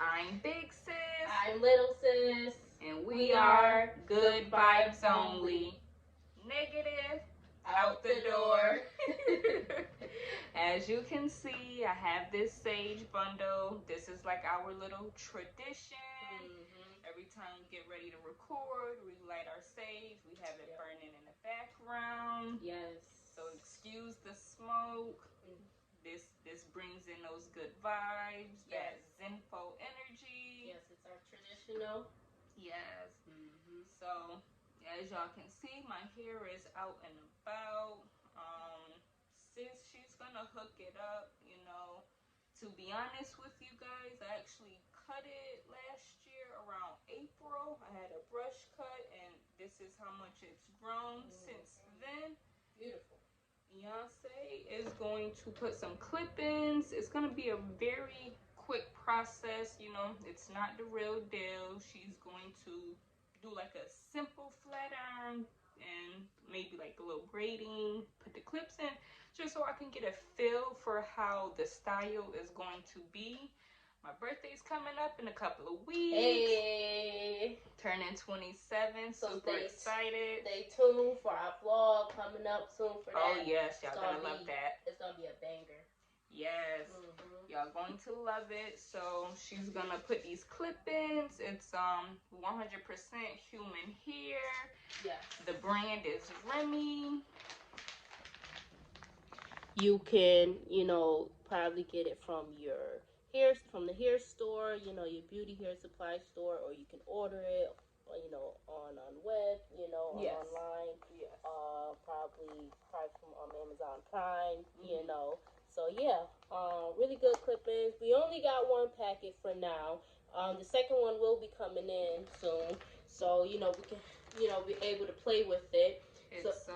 I'm Big Sis. I'm Little Sis. And we are Good Vibes Only. Negative, out the door. As you can see, I have this sage bundle. This is like our little tradition. Every time we get ready to record, we light our sage. We have it burning in the background. Yes. So excuse the smoke. This brings in those good vibes, that Zenfo energy. Yes, it's our traditional. Yes. So, as y'all can see, my hair is out and about. Sis, she's gonna hook it up, you know. To be honest with you guys, I actually cut it last year around April. I had a brush cut, and this is how much it's grown since then. Beautiful. Beyonce is going to put some clip-ins. It's going to be a very quick process, you know. It's not the real deal. She's going to do like a simple flat iron and maybe like a little braiding, put the clips in, just so I can get a feel for how the style is going to be. My birthday's coming up in a couple of weeks. Hey. Turning 27, so super excited. Stay tuned for our vlog coming up soon for that. Oh yes, y'all gonna love that. It's gonna be a banger. Yes, y'all going to love it. So she's gonna put these clip-ins. It's 100% human hair. Yes. The brand is Remy. You can, probably get it from the hair store, your beauty hair supply store, or you can order it, on web, online. Yes. Probably from Amazon Prime, So yeah, really good clip-ins. We only got one packet for now. The second one will be coming in soon, so we can, be able to play with it. It's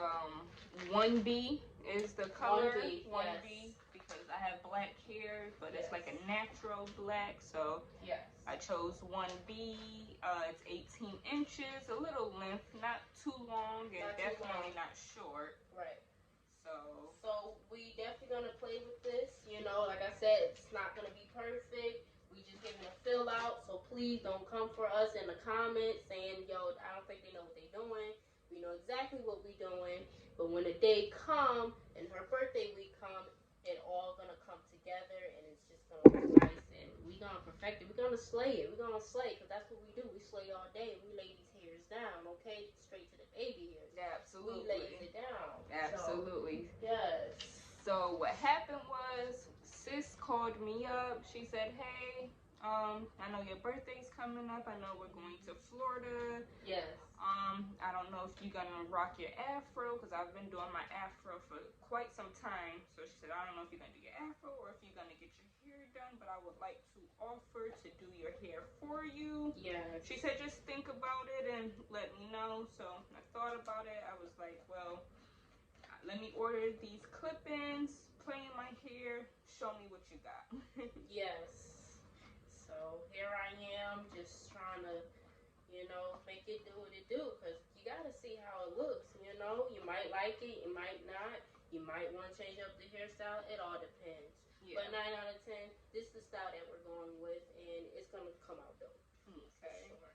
1B is the color. 1B, 1B, because I have black hair, but it's like a natural black, so I chose 1B. It's 18 inches, a little length, not too long, and definitely not short. Right. So we definitely gonna play with this. Like I said, it's not gonna be perfect. We just giving a fill out, so please don't come for us in the comments saying, yo, I don't think they know what they're doing. We know exactly what we're doing, but when the day come and her birthday week come, it all gonna come together, and it's just gonna look nice, and we gonna perfect it. We're gonna slay it. We're gonna slay, because that's what we do. We slay all day, and we lay these hairs down, okay? Straight to the baby hairs. yeah, absolutely. We lays it down. Absolutely. So, yes. So what happened was, sis called me up. She said, hey, I know your birthday's coming up. I know we're going to Florida. Yes. I don't know if you're gonna rock your afro, because I've been doing my afro for quite some time. So she said, I don't know if you're gonna do your afro or if you're gonna get your hair done, but I would like to offer to do your hair for you. Yes. She said, just think about it and let me know. So I thought about it. I was like, well, let me order these clip-ins, play in my hair, show me what you got. Yes. So here I am, just trying to, make it do what it do, because you got to see how it looks, You might like it, you might not. You might want to change up the hairstyle. It all depends. Yeah. But 9 out of 10, this is the style that we're going with, and it's going to come out dope. Okay. Sure.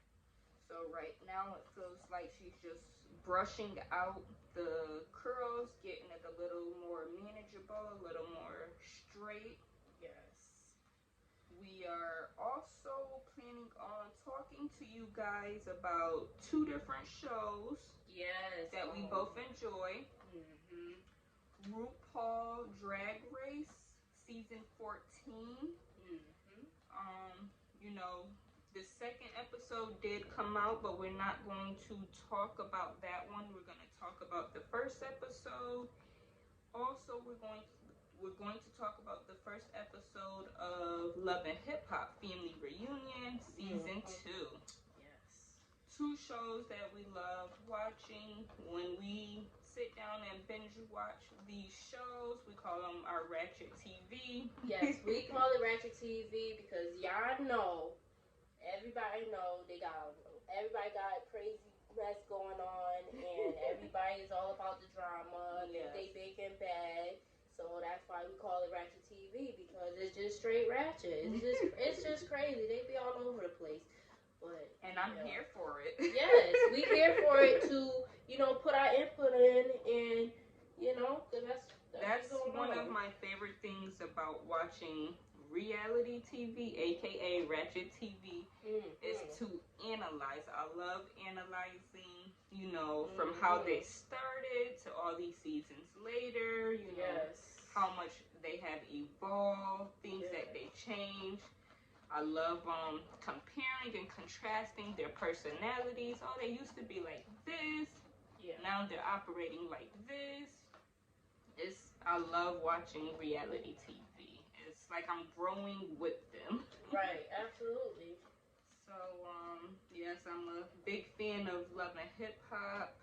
So right now it feels like she's just brushing out the curls, getting it a little more manageable, a little more straight. Yes. We are also planning on talking to you guys about 2 different shows. Yes. That we both enjoy. Rupaul Drag Race season 14. The second episode did come out, but we're not going to talk about that one. We're going to talk about the first episode. Also, we're going to talk about the first episode of Love and Hip Hop Family Reunion season 2. Yes. 2 shows that we love watching. When we sit down and binge watch these shows, we call them our Ratchet TV. Yes, we call it Ratchet TV because y'all know, everybody got crazy mess going on, and everybody is all about the drama. Yes. They big and bad, so that's why why we call it Ratchet TV, because it's just straight ratchet. It's just crazy. They be all over the place. But I'm here for it. Yes, we here for it to, put our input in, and cause that's one of my favorite things about watching reality TV, aka Ratchet TV, is to analyze. I love analyzing, from how they started to all these seasons later, know, how much they have evolved, things that they changed. I love comparing and contrasting their personalities. Oh, they used to be like this. Yeah. Now they're operating like this. I love watching reality TV. It's like I'm growing with them. Right, absolutely. So, yes, I'm a big fan of Love and Hip Hop.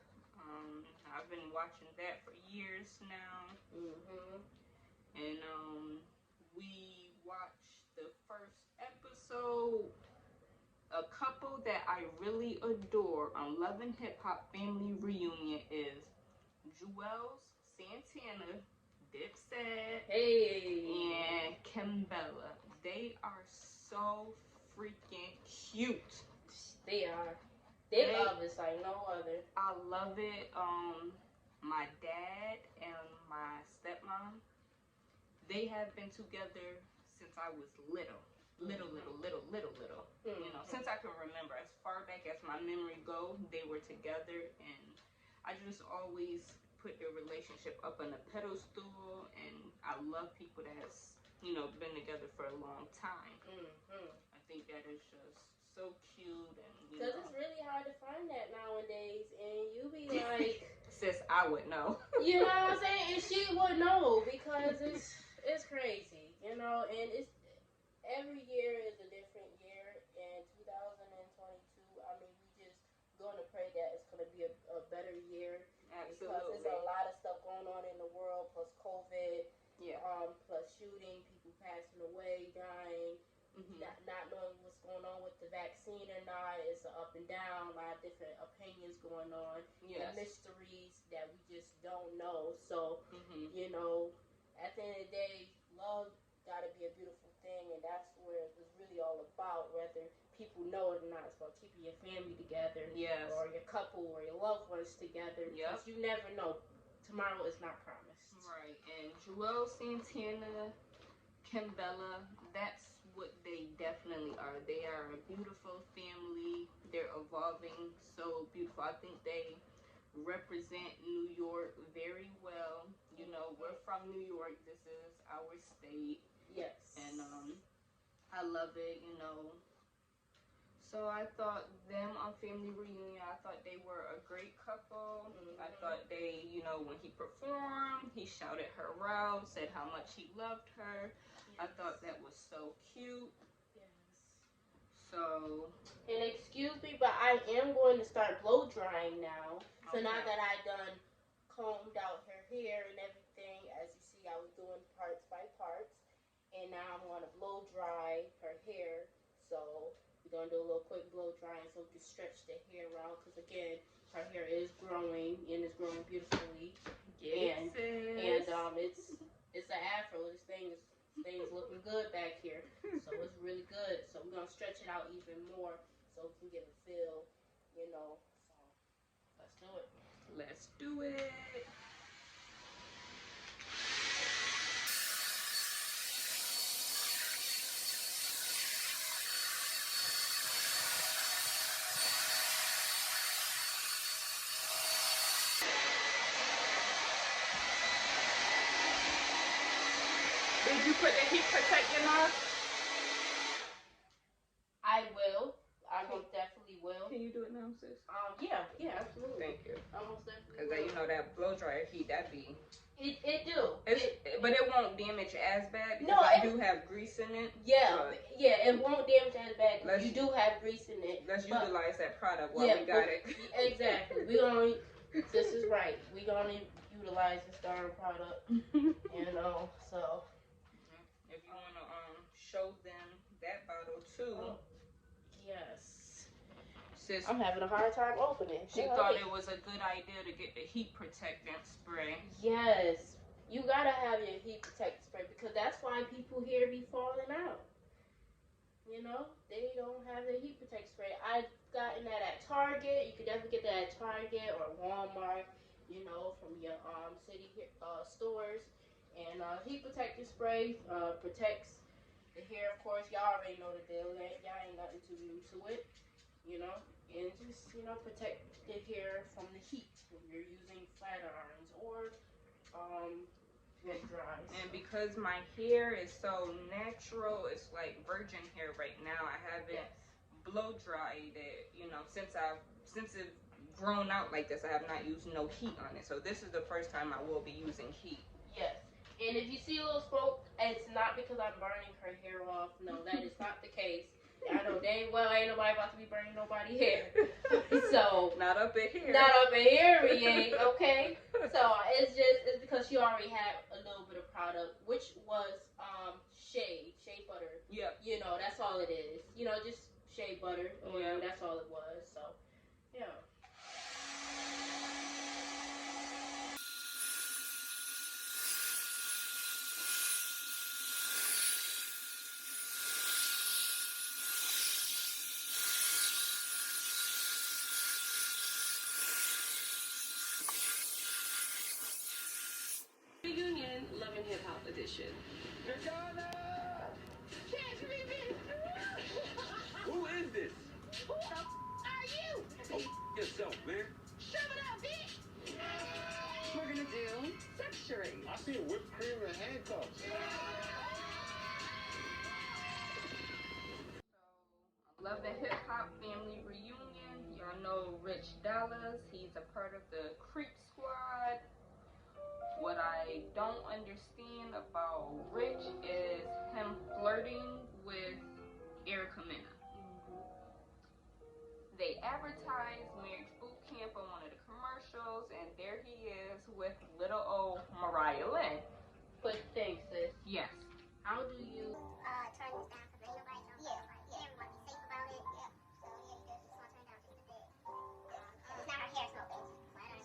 I've been watching that for years now. And we watched the first episode. A couple that I really adore on Love and Hip Hop Family Reunion is Juelz Santana, Dipset, and Kimbella. They are so freaking cute. They are. They love it like no other. I love it. My dad and my stepmom, they have been together since I was little. Little. Since I can remember, as far back as my memory go, they were together, and I just always put their relationship up on a pedestal, and I love people that has, been together for a long time. I think that is just so cute, and because it's really hard to find that nowadays, and you be like, sis, I would know. You know what I'm saying? And she would know, because it's crazy, and it's every year is a different year. And 2022, I mean, we just gonna pray that it's gonna be a better year. Absolutely. Because there's a lot of stuff going on in the world, plus COVID, plus shooting, people passing away, dying, not knowing what's going on with the vaccine or not. It's an up and down, a lot of different opinions going on, and mysteries that we just don't know. So, at the end of the day, love gotta be a beautiful thing, and that's where it's really all about, whether people know it or not. It's about keeping your family together, or your couple, or your loved ones together, because you never know. Tomorrow is not promised. Right. And Juelz Santana, Kimbella, that's what they definitely are. They are a beautiful family. They're evolving so beautiful. I think they represent New York very well. We're from New York. This is our state. Yes. And I love it, So I thought them on Family Reunion, I thought they were a great couple. I thought they, when he performed, he shouted her out, said how much he loved her. I thought that was so cute. So. And excuse me, but I am going to start blow drying now. So now that I done combed out her hair and everything, as you see, I was doing parts by parts. And now I'm going to blow dry her hair. So we're going to do a little quick blow drying so we can stretch the hair out. Because again, her hair is growing, and it's growing beautifully. And it's an afro. This thing is looking good back here. So it's really good. So we're going to stretch it out even more so we can get a feel, So let's do it. Let's do it. Did you put the heat protectant on? I will. I most definitely will. Can you do it now, sis? Yeah, absolutely. Thank you. I most definitely Because that blow dryer heat, that be. It do. But it won't damage as bad because I do have grease in it. Yeah, it won't damage as bad because you do have grease in it. Let's utilize that product while we got it. Exactly. This is right. We gonna utilize this darn product. So. If you wanna show them that bottle too. Yes. Sis, I'm having a hard time opening. She thought it was a good idea to get the heat protectant spray. Yes. You gotta have your heat protector spray because that's why people here be falling out. You know, they don't have their heat protector spray. I've gotten that at Target. You could definitely get that at Target or Walmart. You know, from your city stores. And heat protector spray protects the hair. Of course, y'all already know the deal. Y'all ain't nothing too new to it. You know, and just protect the hair from the heat when you're using flat irons or blow dries. And because my hair is so natural, it's like virgin hair right now. I haven't blow dried it, since it grown out like this. I have not used no heat on it. So this is the first time I will be using heat. Yes. And if you see a little smoke, it's not because I'm burning her hair off. No, that is not the case. I know dang well ain't nobody about to be burning nobody's hair. So not up in here. Not up in here, we ain't, okay? So it's because she already had a little bit of product, which was shea butter. Yeah. That's all it is. Just shea butter. Yeah. That's all it was. So yeah. Reunion Love and Hip Hop Edition. Who is this? Who the are you? Oh, yourself, man. Shove it out, bitch. We're gonna do sex charades. I see whipped cream and handcuffs. Love and Hip Hop Family Reunion. Y'all know Rich Dallas. He's a part of the Creep Squad. What I don't understand about Rich is him flirting with Erica Mena. They advertised marriage boot camp on one of the commercials, and there he is with little old Mariah Lynn. But thanks, sis. Yes. How do you turn this down because ain't nobody know. Yeah, everyone be safe about it. Yeah. So yeah, you just want to turn it down just a bit. It's not her hair smoking.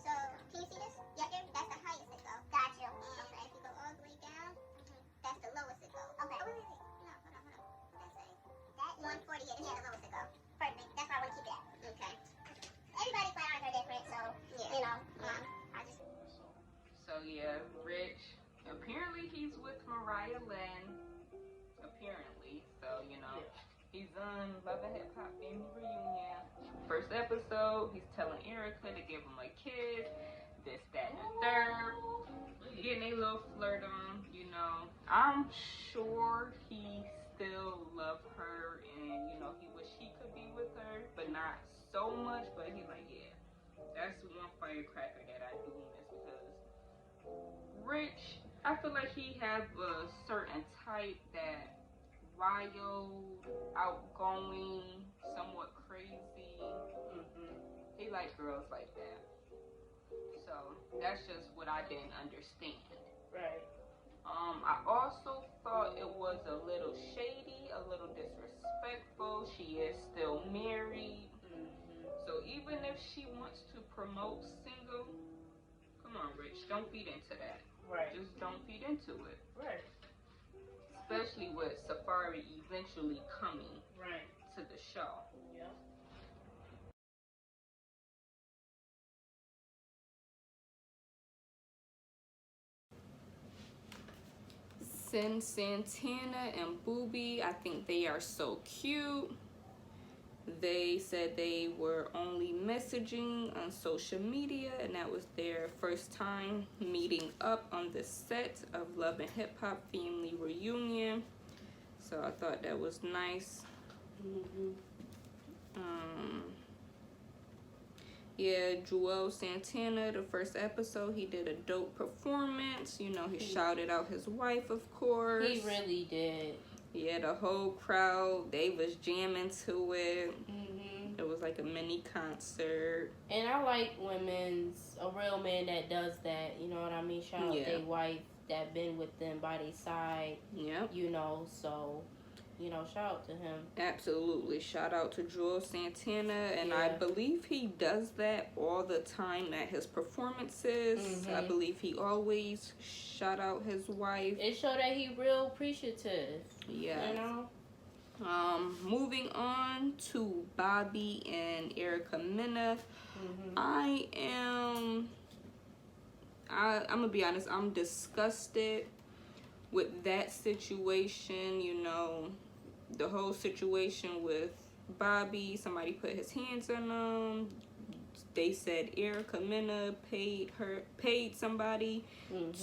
So can you see this? Yeah, that's the highest it goes. Got you. And if you go all the way down, that's the lowest it goes. Okay. Oh, wait. No, hold on. What did I say? That 140 is the lowest it goes. Perfect. That's why I want to keep it at. Okay. Everybody's flat irons are different, so I just. So yeah, Rich. Apparently he's with Mariah Lynn. Apparently. So, he's on Love and Hip Hop Family Reunion. First episode, he's telling Erica to give him a kiss. This, that, and the third. Getting a little flirt on, I'm sure he still loves her and, he wish he could be with her, but not so much. But he's like, yeah, that's one firecracker that I do miss because Rich, I feel like he has a certain type that wild, outgoing, somewhat crazy. He likes girls like that. So that's just what I didn't understand. Right. I also thought it was a little shady, a little disrespectful. She is still married. So even if she wants to promote single, come on, Rich, don't feed into that. Right. Just don't feed into it. Right. Especially with Safari eventually coming to the show. Yeah. Sin Santana and Booby, I think they are so cute. They said they were only messaging on social media, and that was their first time meeting up on the set of Love and Hip Hop Family Reunion. So I thought that was nice. Yeah, Joel Santana, the first episode, he did a dope performance. He shouted out his wife, of course. He really did. Yeah, the whole crowd, they was jamming to it. It was like a mini concert. And I like a real man that does that, you know what I mean? Shout out their wife that been with them by their side. Yep. So you know, shout out to him. Absolutely. Shout out to Joel Santana. And I Yeah. believe he does that all the time at his performances. I believe he always shout out his wife. It showed that he real appreciative. Yeah. You know? Moving on to Bobby and Erica Mena. I'm gonna be honest, I'm disgusted with that situation. You know, the whole situation with Bobby, somebody put his hands on him. They said Erica Mena paid somebody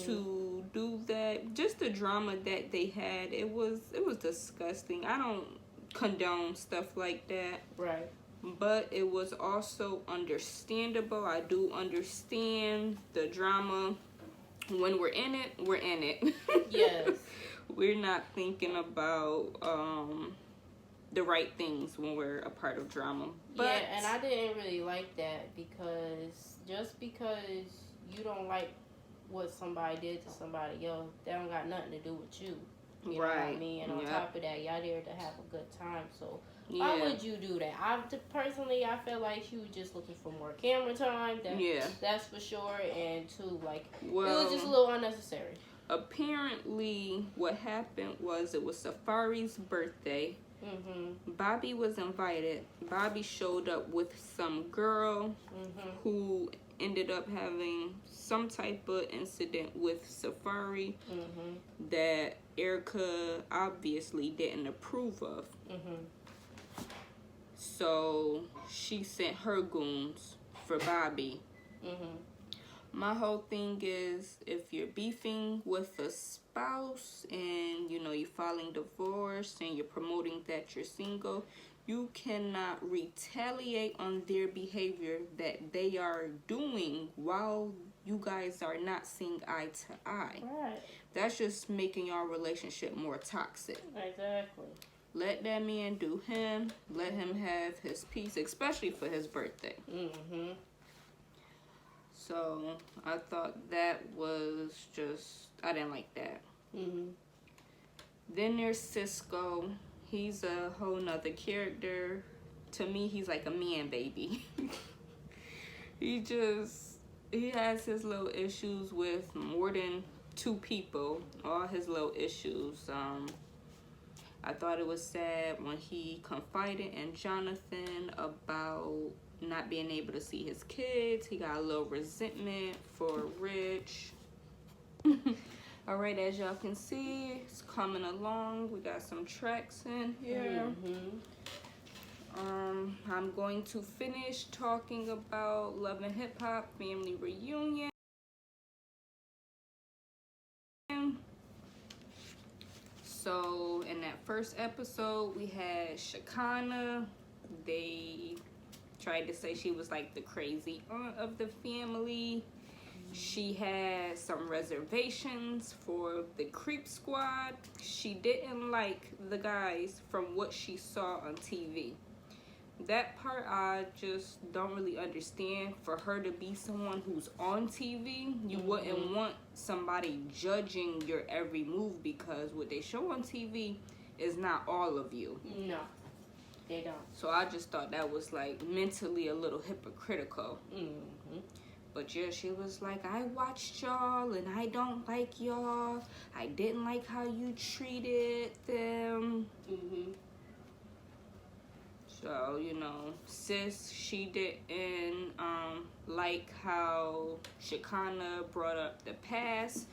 to do that. Just the drama that they had, it was disgusting. I don't condone stuff like that. Right. But it was also understandable. I do understand the drama. When we're in it, we're in it. Yes. We're not thinking about the right things when we're a part of drama. But yeah, and I didn't really like that because just because you don't like what somebody did to somebody else, that don't got nothing to do with you. You know what I mean? And on top of that, y'all there to have a good time. So why would you do that? Personally, I felt like she was just looking for more camera time. That's for sure. And two, like, it was just a little unnecessary. Apparently, what happened was it was Safari's birthday. Bobby was invited. Bobby showed up with some girl who ended up having some type of incident with Safari that Erica obviously didn't approve of. So she sent her goons for Bobby. My whole thing is, if you're beefing with a spouse and, you know, you're filing divorce and you're promoting that you're single, you cannot retaliate on their behavior that they are doing while you guys are not seeing eye to eye. Right. That's just making your relationship more toxic. Exactly. Let that man do him. Let him have his peace, especially for his birthday. So I thought that was just, I didn't like that. Then there's Cisco. He's a whole nother character. To me, he's like a man baby. He has his little issues with more than two people. All his little issues. I thought it was sad when he confided in Jonathan about not being able to see his kids. He got a little resentment for Rich. All right, as y'all can see, it's coming along. We got some tracks in here. I'm going to finish talking about Love and Hip Hop Family Reunion. So in that first episode, we had Shekinah. They tried to say she was like the crazy aunt of the family. She had some reservations for the Creep Squad. She didn't like the guys from what she saw on TV. That part I just don't really understand. For her to be someone who's on TV, you wouldn't want somebody judging your every move, because what they show on TV is not all of you. No, they don't. So I just thought that was like mentally a little hypocritical. But yeah, she was like, I watched y'all and I don't like y'all. I didn't like how you treated them. So, you know, sis, she didn't like how Shekinah brought up the past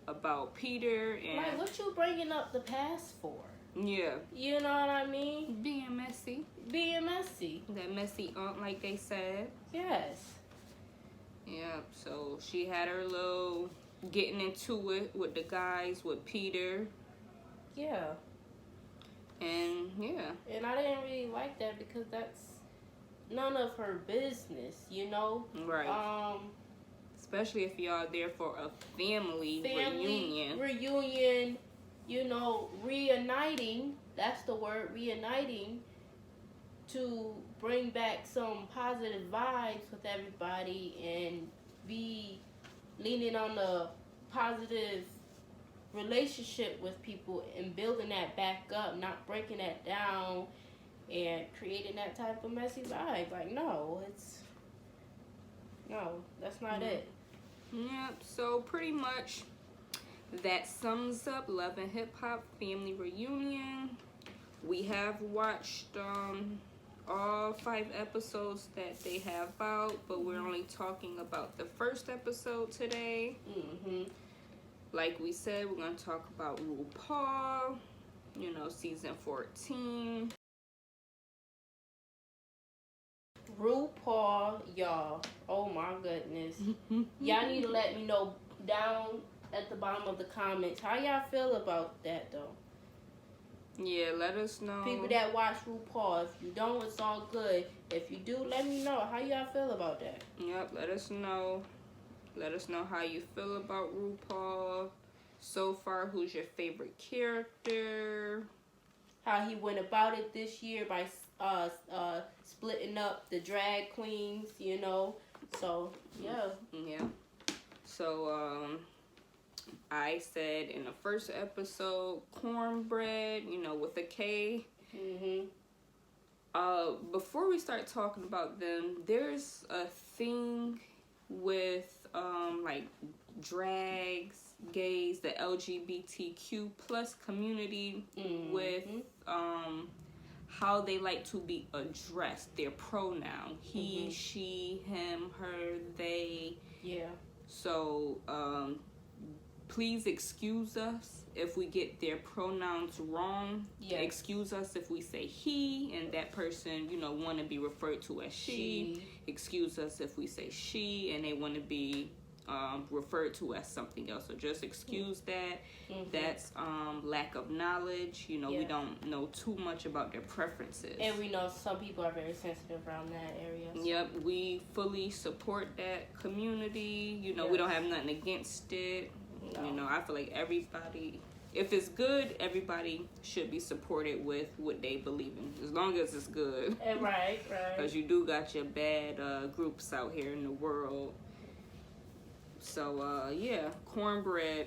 about Peter. And like, what you bringing up the past for? Yeah. You know what I mean? Being messy. Being messy. That messy aunt, like they said. Yes. Yeah, so she had her little getting into it with the guys, with Peter. Yeah. And yeah. And I didn't really like that because that's none of her business, you know? Right. Especially if y'all there for a family reunion. Reunion, you know, reuniting, that's the word, reuniting, to bring back some positive vibes with everybody and be leaning on the positive relationship with people and building that back up, not breaking that down and creating that type of messy vibe. Like, no, that's not it. Yep. So pretty much that sums up Love and Hip Hop Family Reunion. We have watched all 5 episodes that they have out, but we're only talking about the first episode today. Like we said, we're going to talk about RuPaul, season 14. RuPaul, y'all. Oh my goodness. Y'all need to let me know down at the bottom of the comments how y'all feel about that, though. Yeah, let us know. People that watch RuPaul, if you don't, it's all good. If you do, let me know how y'all feel about that. Yep, let us know. Let us know how you feel about RuPaul. So far, who's your favorite character? How he went about it this year by splitting up the drag queens, So, yeah. Yeah. So, I said in the first episode, cornbread, with a K. Before we start talking about them, there's a thing with like drags, gays, the LGBTQ plus community with how they like to be addressed, their pronoun, he, she, him, her, they. Yeah. So please excuse us if we get their pronouns wrong. Yeah. Excuse us if we say he and that person, want to be referred to as she. Excuse us if we say she and they want to be referred to as something else. So just excuse that. That's lack of knowledge. We don't know too much about their preferences. And we know some people are very sensitive around that area. So. Yep, we fully support that community. Yes. We don't have nothing against it. No. I feel like everybody, if it's good, everybody should be supported with what they believe in, as long as it's good. Right. Because you do got your bad groups out here in the world. So, yeah, cornbread.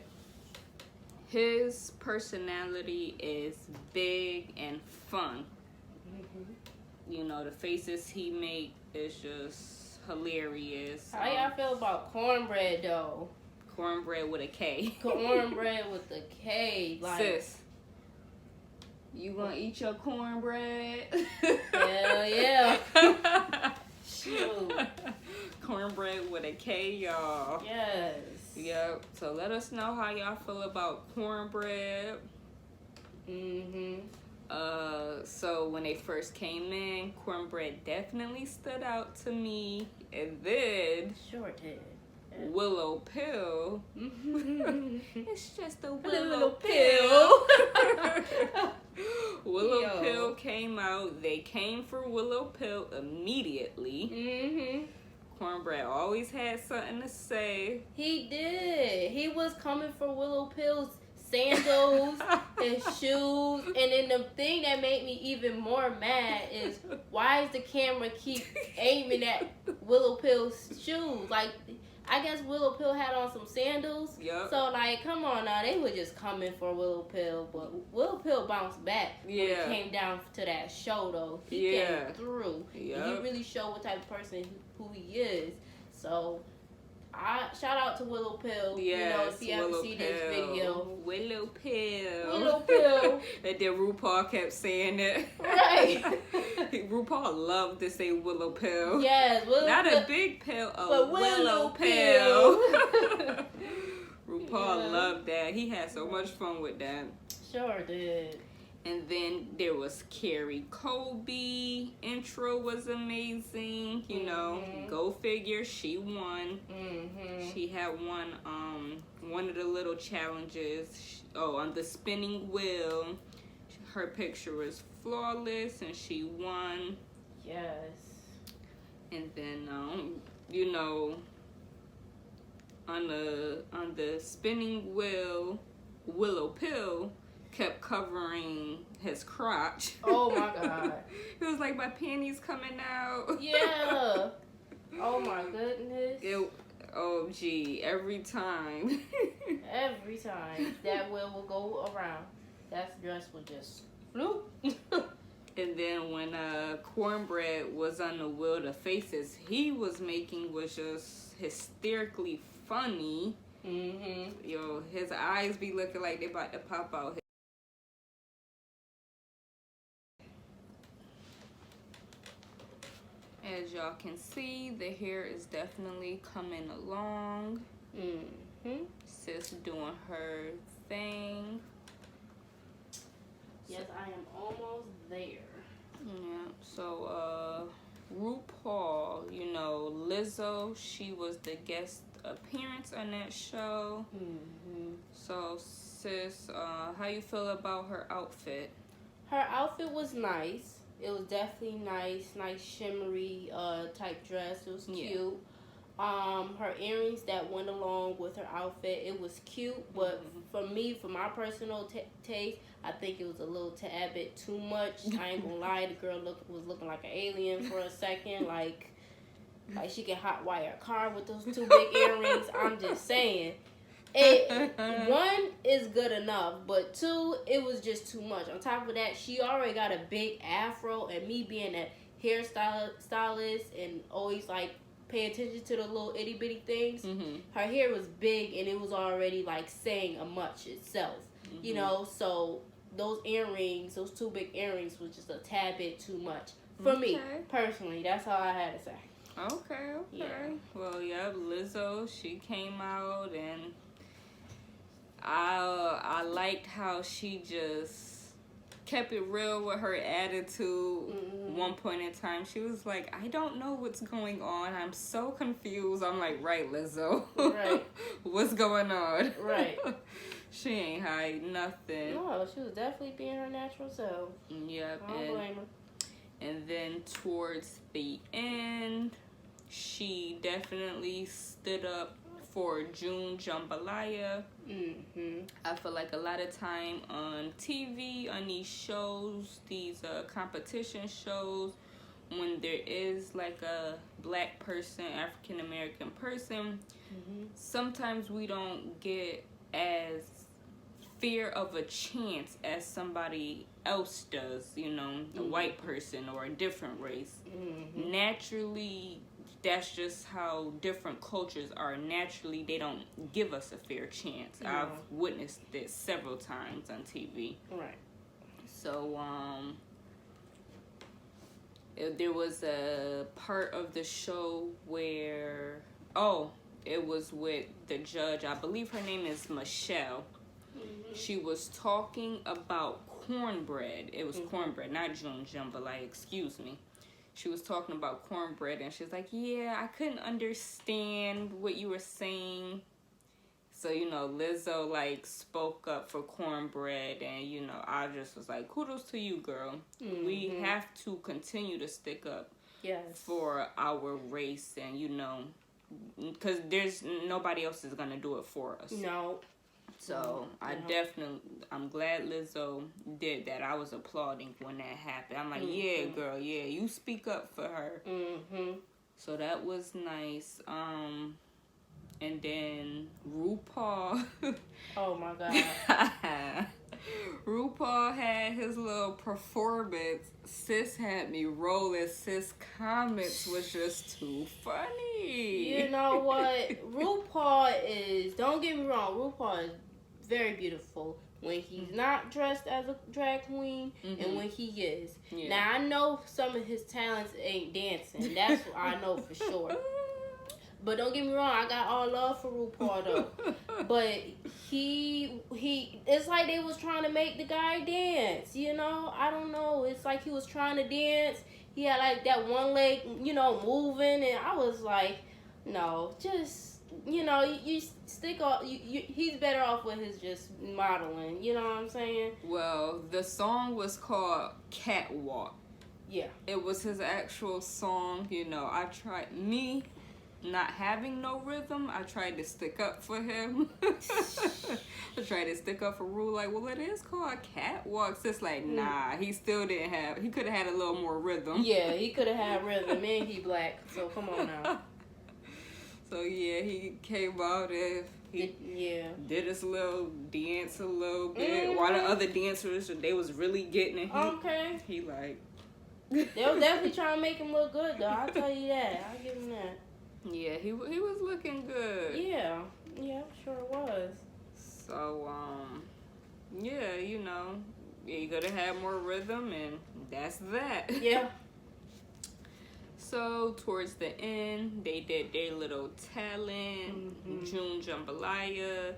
His personality is big and fun. The faces he make is just hilarious. How y'all feel about cornbread, though? Cornbread with a K. Cornbread with a K. Like, sis, you gonna eat your cornbread? Hell yeah. Shoot. Cornbread with a K, y'all. Yes. Yep. So let us know how y'all feel about cornbread. So when they first came in, cornbread definitely stood out to me. And then Sure did. Willow Pill. It's just a Willow Willow Pill. Willow Yo. Pill came out. They came for Willow Pill immediately. Cornbread always had something to say. He did. He was coming for Willow Pill's sandals and shoes. And then the thing that made me even more mad is why does the camera keep aiming at Willow Pill's shoes? Like, I guess Willow Pill had on some sandals. Yep. So, like, come on now. They were just coming for Willow Pill. But Willow Pill bounced back when it came down to that show, though. He came through. Yep. And he really showed what type of person who he is. So, shout out to Willow Pill. Yes, if you ever see this video. Willow Pill. Willow Pill. And then RuPaul kept saying it. Right. RuPaul loved to say Willow Pill. Yes. Not a big pill, a but willow pill. RuPaul loved that. He had so much fun with that. Sure did. And then there was Carrie Colby. Intro was amazing. Go figure. She won. She had won one of the little challenges. On the spinning wheel. Her picture was flawless and she won. Yes. And then on the spinning wheel, Willow Pill kept covering his crotch. Oh my God. It was like my panties coming out. Yeah. Oh my goodness. Oh, gee, every time. Every time that wheel will go around, that dress will just floop. And then when Cornbread was on the wheel, the faces he was making was just hysterically funny. Yo, his eyes be looking like they about to pop out. As y'all can see, the hair is definitely coming along. Sis doing her thing. Yes, I am almost there. Yeah, so RuPaul, you know, Lizzo, she was the guest appearance on that show. So sis, how you feel about her outfit? Her outfit was nice. It was definitely nice shimmery type dress. It was cute. Her earrings that went along with her outfit, it was cute, but for me, for my personal taste, I think it was a little tad bit too much. I ain't gonna lie, the girl was looking like an alien for a second, like she can hot wire a car with those two big earrings. I'm just saying. One is good enough, but two, it was just too much. On top of that, she already got a big afro, and me being a hairstylist and always like pay attention to the little itty bitty things. Her hair was big, and it was already like saying a much itself, you know. So those earrings, those two big earrings, was just a tad bit too much for me personally. That's all I had to say. Okay. Yeah. Well, yeah, Lizzo, she came out, and I liked how she just kept it real with her attitude. One point in time, she was like, I don't know what's going on. I'm so confused. I'm like, right, Lizzo. Right. What's going on? Right. She ain't hide nothing. No, she was definitely being her natural self. Yep. I don't blame her. And then towards the end, she definitely stood up for June Jambalaya. I feel like a lot of time on TV, on these shows, these competition shows, when there is like a black person, African American person, sometimes we don't get as fair of a chance as somebody else does, you know, a white person or a different race. Naturally, that's just how different cultures are. Naturally, they don't give us a fair chance. I've witnessed this several times on TV. Right. So, there was a part of the show where, it was with the judge. I believe her name is Michelle. She was talking about cornbread. It was cornbread, not June Jambalaya, excuse me. She was talking about cornbread, and she's like, yeah, I couldn't understand what you were saying. So, you know, Lizzo, like, spoke up for cornbread, and, you know, I just was like, kudos to you, girl. We have to continue to stick up for our race, and, you know, because there's nobody else is going to do it for us. No. So I'm glad Lizzo did that. I was applauding when that happened. I'm like, yeah, girl, yeah, you speak up for her. So that was nice. And then RuPaul. Oh my God. RuPaul had his little performance. Sis had me rolling. Sis' comments was just too funny. You know what? RuPaul is, don't get me wrong, RuPaul is very beautiful when he's not dressed as a drag queen and when he is. Now, I know some of his talents ain't dancing. That's what I know for sure. But don't get me wrong, I got all love for RuPaul though. But he it's like they was trying to make the guy dance, you know? I don't know. It's like he was trying to dance. He had like that one leg, you know, moving, and I was like, no, just, you know, you stick off. He's better off with his just modeling. You know what I'm saying? Well, the song was called Catwalk. Yeah. It was his actual song. You know, I tried not having no rhythm. I tried to stick up for him. I tried to stick up for Rue. Like, well, it is called Catwalk. It's like, nah, he still didn't have. He could have had a little more rhythm. Yeah, he could have had rhythm, and he black. So come on now. So yeah, he came out and he did his little dance a little bit. While the other dancers, they was really getting it. He like. They was definitely trying to make him look good, though. I'll tell you that. I'll give him that. Yeah, he was looking good. Yeah, sure was. So yeah, you know, you gotta have more rhythm, and that's that. Yeah. So towards the end, they did their little talent. June Jambalaya,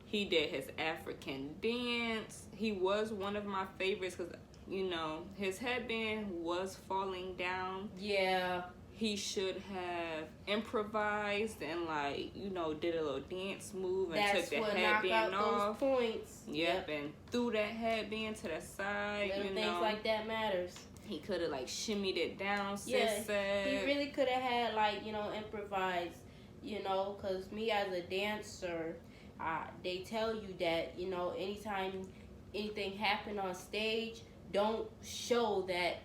he did his African dance. He was one of my favorites because, you know, his headband was falling down. Yeah. He should have improvised and, like, you know, did a little dance move and took the headband off. Those points. Yep, and threw that headband to the side. Little you things know. like that matters. He could have, like, shimmied it down, Yeah, said. he really could have had, like, you know, improvised, you know, because me as a dancer, they tell you that, you know, anytime anything happen on stage, don't show that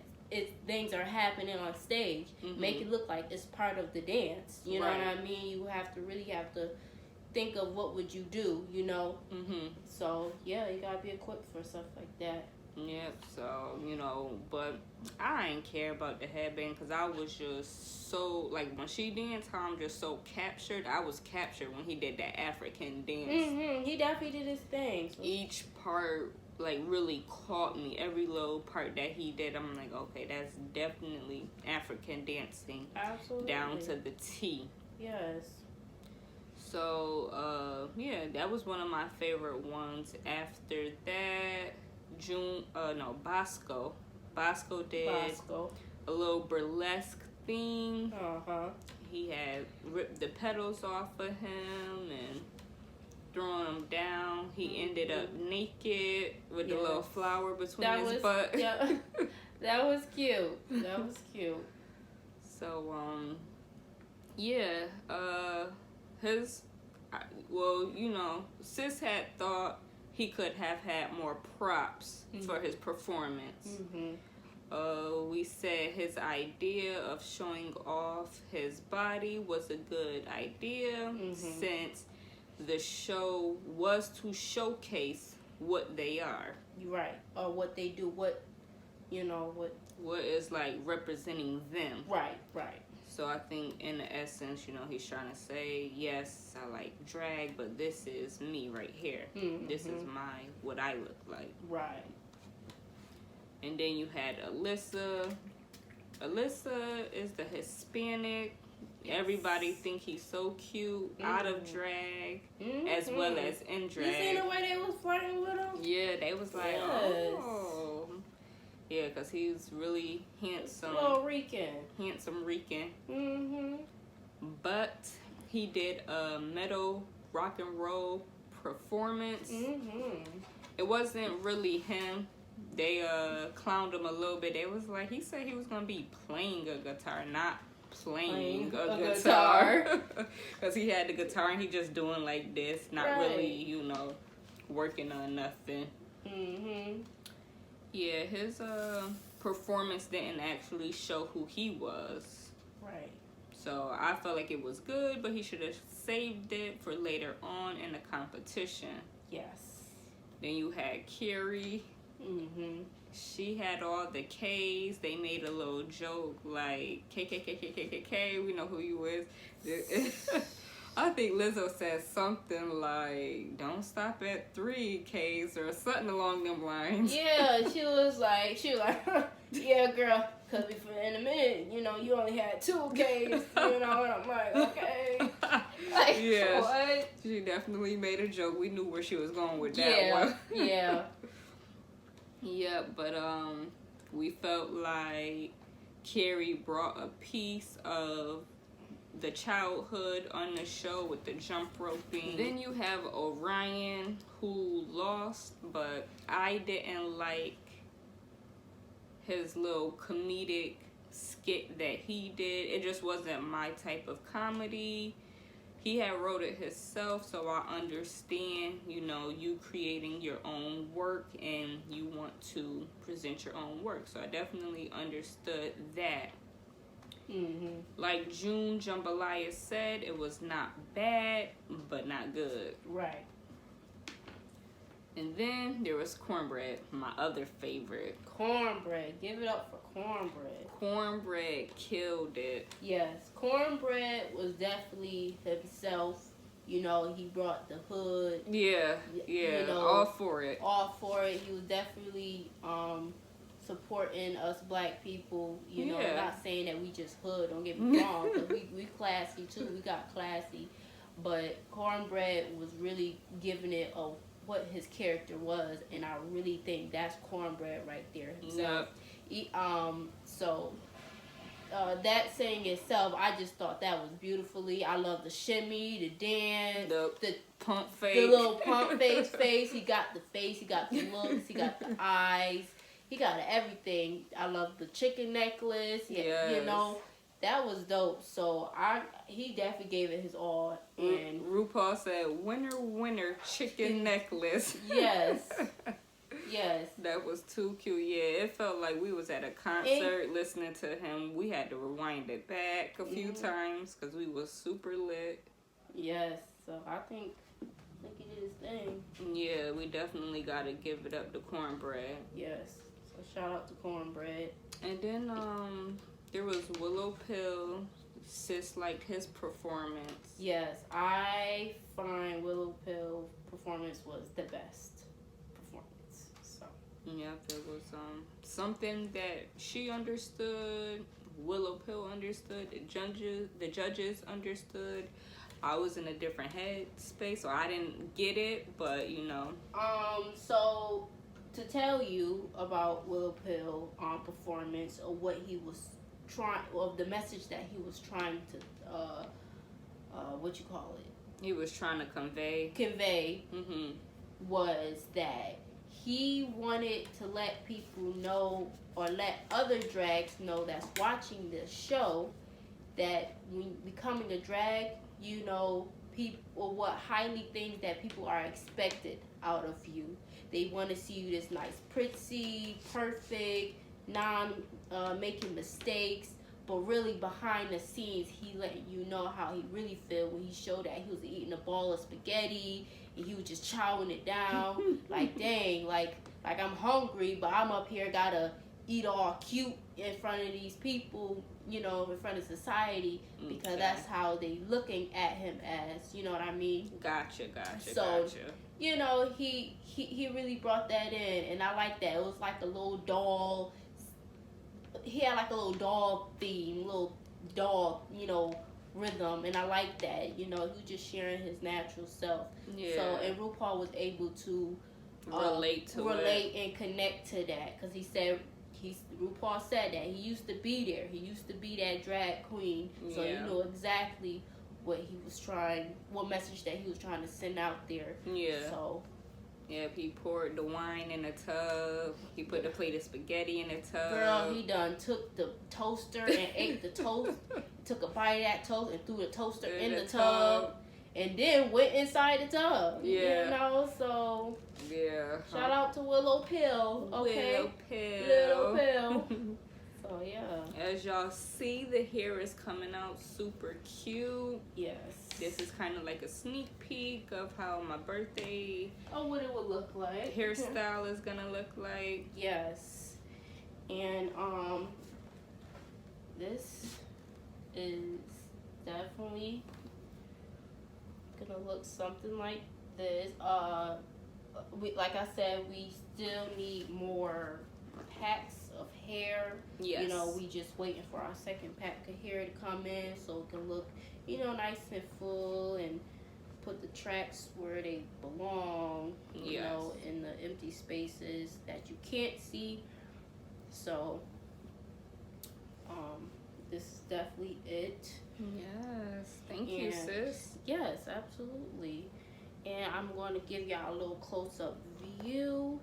things are happening on stage. Make it look like it's part of the dance. You know what I mean? You have to think of what would you do, you know? So, yeah, you got to be equipped for stuff like that. Yep, so, you know, but I didn't care about the headband because I was just so, like, when she danced, how I'm just so captured. I was captured when he did that African dance. He definitely did his thing. So. Each part, like, really caught me. Every little part that he did, I'm like, okay, that's definitely African dancing. Absolutely. Down to the T. Yes. So, yeah, that was one of my favorite ones. After that... Bosco. Bosco did a little burlesque thing. He had ripped the petals off of him and thrown them down. He ended up naked with the little flower between his butt. Yeah, that was cute. That was cute. So, yeah, you know, sis had thought he could have had more props for his performance. We said his idea of showing off his body was a good idea since the show was to showcase what they are. You're right. Or what they do, what is like representing them. Right. So I think in the essence, you know, he's trying to say, yes, I like drag, but this is me right here. This is what I look like. Right. And then you had Alyssa. Alyssa is the Hispanic. Everybody think he's so cute out of drag as well as in drag. You seen the way they was flirting with him? Yeah, they was like, oh. Yeah, because he's really handsome. Little Rican. Handsome Rican. But he did a metal rock and roll performance. It wasn't really him. They clowned him a little bit. They was like, he said he was going to be playing a guitar, not playing a guitar. Because he had the guitar and he just doing like this, not really, you know, working on nothing. Yeah, his performance didn't actually show who he was. Right. So I felt like it was good, but he should have saved it for later on in the competition. Yes. Then you had Carrie. She had all the K's. They made a little joke like KKKKKK. We know who you is. I think Lizzo said something like, don't stop at 3 Ks or something along them lines. Yeah, she was like, yeah, girl, because in a minute, you know, you only had 2 Ks, you know, and I'm like, okay. Like, yeah, what? She definitely made a joke. We knew where she was going with that one. Yeah. Yeah, but we felt like Carrie brought a piece of the childhood on the show with the jump roping. Then you have Orion, who lost, but I didn't like his little comedic skit that he did. It just wasn't my type of comedy. He had wrote it himself, so I understand, you know, you creating your own work and you want to present your own work. So I definitely understood that. Like June Jambalaya said, it was not bad, but not good. Right. And then there was cornbread, my other favorite. Cornbread. Give it up for cornbread. Cornbread killed it. Yes. Cornbread was definitely himself. You know, he brought the hood. Yeah, You know, all for it. All for it. He was definitely supporting us black people. You know, not saying that we just hood. Don't get me wrong. 'Cause we classy too. We got classy. But Cornbread was really giving it what his character was, and I really think that's Cornbread right there himself. So that saying itself, I just thought that was beautifully. I love the shimmy, the dance, the pump face, the little pump face. He got the face, he got the looks, he got the eyes, he got everything. I love the chicken necklace. You know, that was dope. So he definitely gave it his all. And RuPaul said, "Winner, winner, chicken necklace." Yes. Yes. That was too cute. Yeah, it felt like we was at a concert listening to him. We had to rewind it back a few times because we was super lit. Yes. So I think he did his thing. Yeah, we definitely got to give it up to Cornbread. Yes. So shout out to Cornbread. And then there was Willow Pill. Sis liked his performance. Yes, I find Willow Pill performance was the best. Yep, it was something that she understood, Willow Pill understood, the judges understood. I was in a different head space, so I didn't get it, but you know. So to tell you about Willow Pill performance, or what he was trying, or the message that he was trying to he was trying to convey was that he wanted to let people know, or let other drags know that's watching this show, that when becoming a drag, you know, people, or what highly things that people are expected out of you. They want to see you this nice, pretty, perfect, making mistakes, but really behind the scenes, he letting you know how he really feel when he showed that he was eating a ball of spaghetti and he was just chowing it down. Like, dang, like I'm hungry, but I'm up here gotta eat all cute in front of these people, you know, in front of society, because that's how they looking at him as, you know what I mean? Gotcha. So, you know, he really brought that in, and I like that. It was like a little doll. He had like a little dog theme, little dog, you know, rhythm, and I like that. You know, he was just sharing his natural self. Yeah. So, and RuPaul was able to relate and connect to that, because RuPaul said that he used to be there. He used to be that drag queen. So you know exactly what message that he was trying to send out there. Yeah. So. Yeah, he poured the wine in a tub. He put the plate of spaghetti in a tub. Girl, he done took the toaster and ate the toast. Took a bite of that toast and threw the toaster in the tub. And then went inside the tub. Yeah. You know, so. Yeah. Shout out to Willow Pill. Okay. Willow Pill. So, yeah. As y'all see, the hair is coming out super cute. Yes. This is kind of like a sneak peek of how my birthday what it would look like. Hairstyle is gonna look like. Yes. And this is definitely gonna look something like this. Like I said, we still need more packs of hair. Yes. You know, we just waiting for our second pack of hair to come in, so it can look, you know, nice and full, and put the tracks where they belong, you know, in the empty spaces that you can't see. So, this is definitely it. Yes. Thank you, sis. Yes, absolutely. And I'm going to give y'all a little close-up view.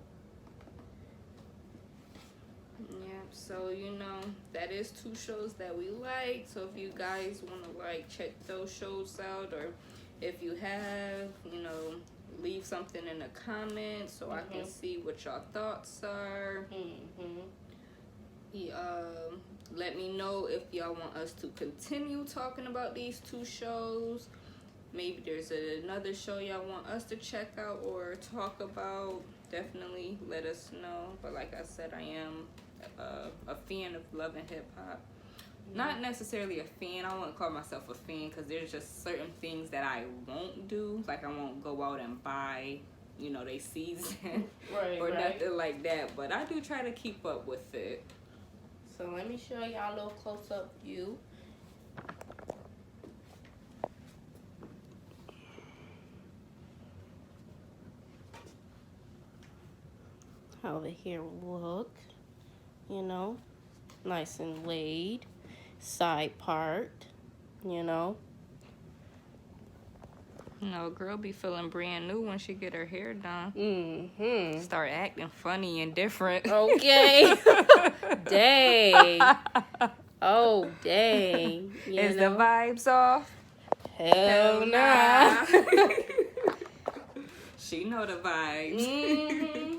Yeah, so you know, that is 2 shows that we like. So if you guys want to like check those shows out, or if you have, you know, leave something in the comments so I can see what y'all thoughts are. Let me know if y'all want us to continue talking about these 2 shows. Maybe there's another show y'all want us to check out or talk about. Definitely let us know. But like I said, I am a fan of Love and Hip Hop. Not necessarily a fan. I wouldn't call myself a fan because there's just certain things that I won't do. Like I won't go out and buy, you know, they season or nothing like that. But I do try to keep up with it. So let me show y'all a little close-up view. How the hair look, you know, nice and laid, side part, you know. No, girl be feeling brand new when she get her hair done. Mm-hmm. Start acting funny and different. Okay. Dang. Oh, dang. Is the vibes off? Hell nah. She know the vibes. Mm-hmm.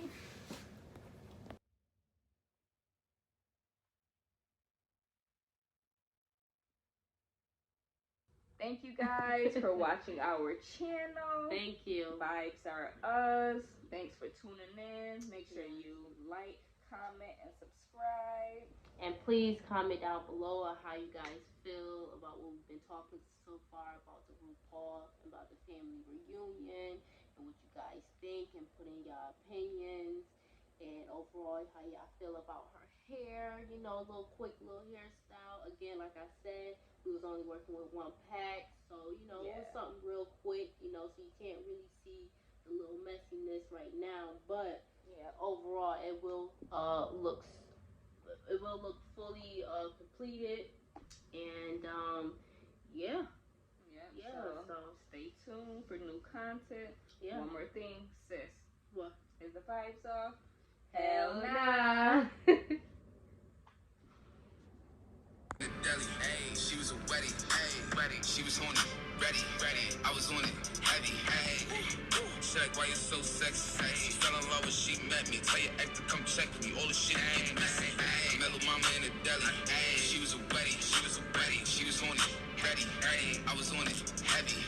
Thank you guys for watching our channel. Thank you. Vibes are us. Thanks for tuning in. Make sure you like, comment, and subscribe. And please comment down below on how you guys feel about what we've been talking so far about the Rupaul, about the family reunion, and what you guys think, and put in your opinions, and overall how y'all feel about her hair. You know, a little quick little hairstyle. Again, like I said, we was only working with 1 pack, so you know, it was something real quick. You know, so you can't really see the little messiness right now, but overall it will look fully completed, and so stay tuned for new content. One more thing, sis. What? Is the vibes off? Hell nah. She was a wedding, ready. She was on it, ready. I was on it, heavy, Check, why you so sexy? Fell in love when she met me. Tell your ex to come check me. All the shit get messy. Mellow mama in the deli. She was a wedding, she was on it, ready. I was on it, heavy,